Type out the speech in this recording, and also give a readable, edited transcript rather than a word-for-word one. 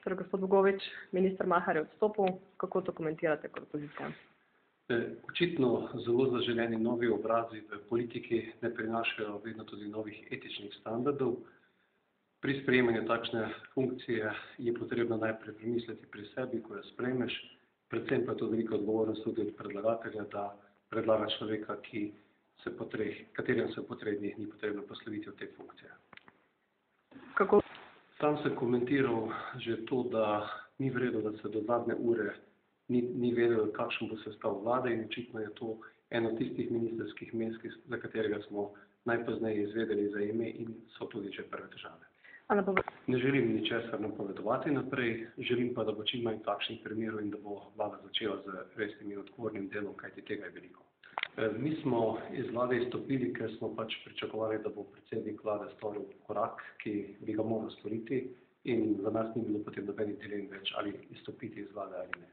Torej, gospod Bogovič, minister Mahar je odstopil. Kako to komentirate kot opozicija? Očitno zelo zaželeni novi obrazi v politiki ne prinašajo vedno tudi novih etičnih standardov. Pri sprejemanju takšne funkcije je potrebno najprej premisliti pri sebi, ko jo sprejmeš, predvsem pa je to velika odgovornost tudi od predlagatelja, da predlaga človeka, katerem se po 3 dneh ni potrebno posloviti od te funkcije. Kako? Sam sem komentiral že to, da ni v redu, da se do zadnje ure ni vedel, kakšen bo sestav vlade in očitno je to eno tistih ministerskih mest, za katerega smo najpozneje izvedeli za ime in so tudi že prve težave. Ne želim ničesar napovedovati naprej, želim pa, da bo čim manj takšnih primerov in da bo vlada začela z resnim in odgovornim delom, kajti tega je veliko. Mi smo iz vlade izstopili, ker smo pač pričakovali, da bo predsednik vlade storil korak, ki bi ga moral storiti in za nas ni bilo potem nobenih dilem več ali izstopiti iz vlade ali ne.